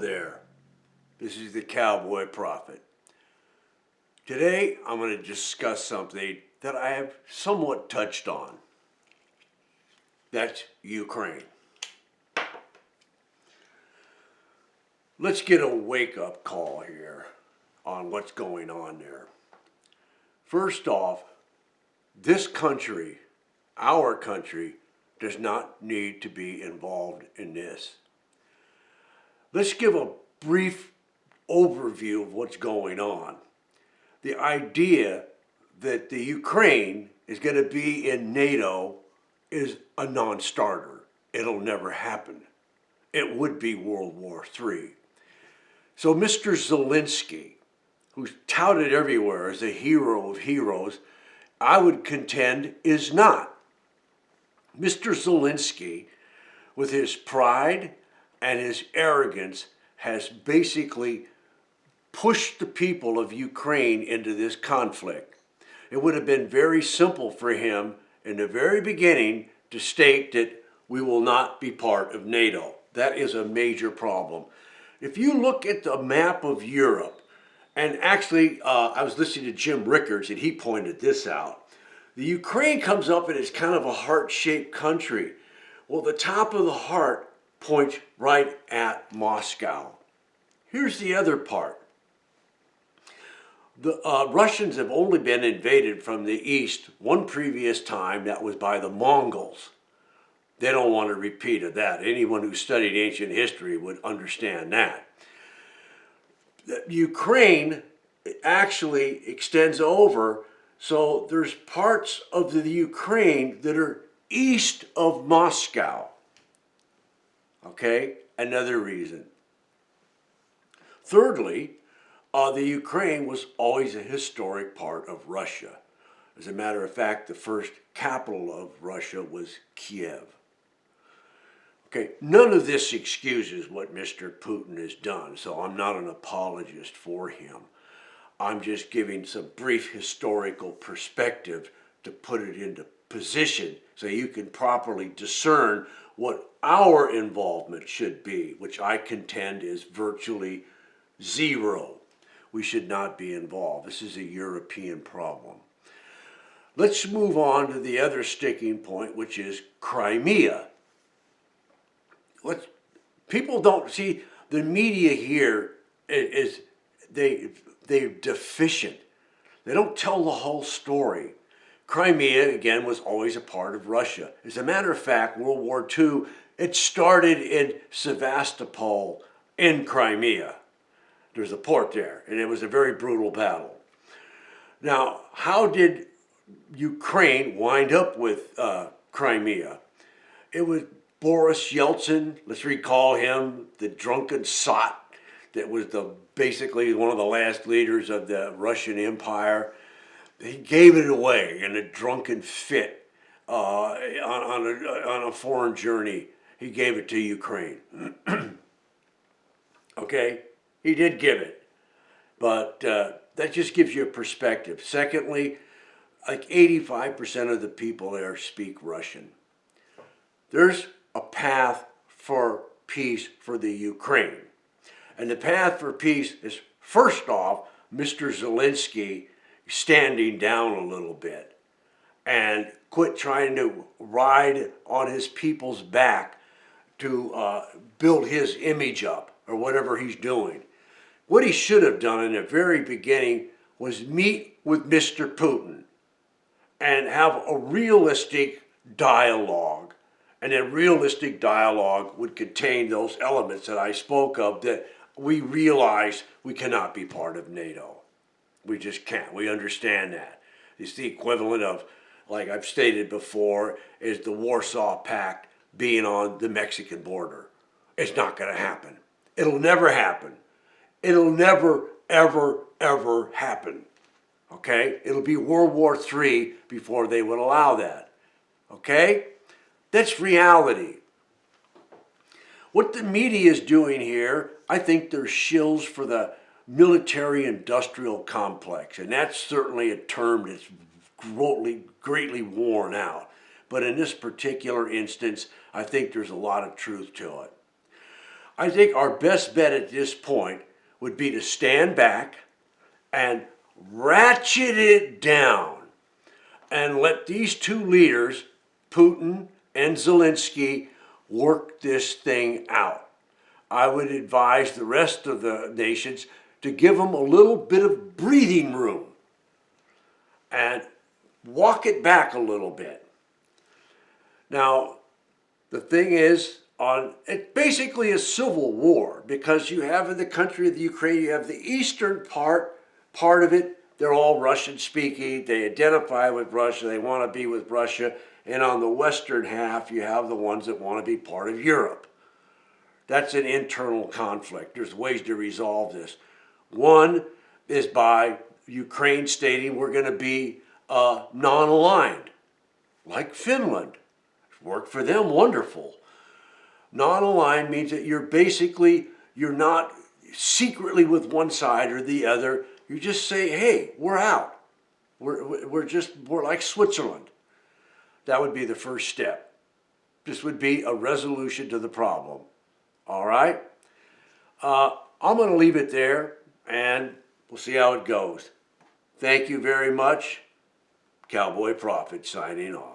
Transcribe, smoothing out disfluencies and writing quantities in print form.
there, this is the Cowboy Prophet. Today I'm going to discuss something that I have somewhat touched on. That's Ukraine. Let's get a wake-up call here on what's going on there. First off, this country, our country, does not need to be involved in this. Let's give a brief overview of what's going on. The idea that the Ukraine is going to be in NATO is a non-starter. It'll never happen. It would be World War III. So Mr. Zelensky, who's touted everywhere as a hero of heroes, I would contend is not. Mr. Zelensky, with his pride and his arrogance, has basically pushed the people of Ukraine into this conflict. It would have been very simple for him in the very beginning to state that we will not be part of NATO. That is a major problem. If you look at the map of Europe, and actually I was listening to Jim Rickards and he pointed this out, the Ukraine comes up and it's kind of a heart-shaped country. Well, the top of the heart points right at Moscow. Here's the other part. The Russians have only been invaded from the east one previous time. That was by the Mongols. They don't want a repeat of that. Anyone who studied ancient history would understand that. The Ukraine actually extends over, so there's parts of the Ukraine that are east of Moscow. Okay, another reason. Thirdly, the Ukraine was always a historic part of Russia. As a matter of fact, the first capital of Russia was Kiev. Okay, none of this excuses what Mr. Putin has done, so I'm not an apologist for him. I'm just giving some brief historical perspective to put it into position so you can properly discern what our involvement should be, which I contend is virtually zero. We should not be involved. This is a European problem. Let's move on to the other sticking point, which is Crimea. People don't see, the media here they're deficient. They don't tell the whole story. Crimea, again, was always a part of Russia. As a matter of fact, World War II, it started in Sevastopol in Crimea. There's a port there, and it was a very brutal battle. Now, how did Ukraine wind up with Crimea? It was Boris Yeltsin, let's recall him, the drunken sot that was basically one of the last leaders of the Russian Empire. He gave it away in a drunken fit on a foreign journey. He gave it to Ukraine. Okay, he did give it, but that just gives you a perspective. Secondly, like 85% of the people there speak Russian. There's a path for peace for the Ukraine. And the path for peace is, first off, Mr. Zelensky standing down a little bit and quit trying to ride on his people's back to build his image up or whatever he's doing. What he should have done in the very beginning was meet with Mr. Putin and have a realistic dialogue. And a realistic dialogue would contain those elements that I spoke of, that we realize we cannot be part of NATO. We just can't. We understand that. It's the equivalent of, like I've stated before, is the Warsaw Pact being on the Mexican border. It's not going to happen. It'll never happen. It'll never, ever, ever happen. Okay? It'll be World War III before they would allow that. Okay? That's reality. What the media is doing here, I think they're shills for the military-industrial complex, and that's certainly a term that's greatly worn out. But in this particular instance, I think there's a lot of truth to it. I think our best bet at this point would be to stand back and ratchet it down and let these two leaders, Putin and Zelensky, work this thing out. I would advise the rest of the nations to give them a little bit of breathing room and walk it back a little bit. Now, the thing is, it's basically a civil war because you have in the country of the Ukraine, you have the eastern part of it, they're all Russian speaking, they identify with Russia, they want to be with Russia, and on the western half, you have the ones that want to be part of Europe. That's an internal conflict. There's ways to resolve this. One is by Ukraine stating we're going to be non-aligned, like Finland. Worked for them, wonderful. Non-aligned means that you're not secretly with one side or the other. You just say, hey, we're out. We're like Switzerland. That would be the first step. This would be a resolution to the problem. All right? I'm going to leave it there, and we'll see how it goes. Thank you very much. Cowboy Prophet signing off.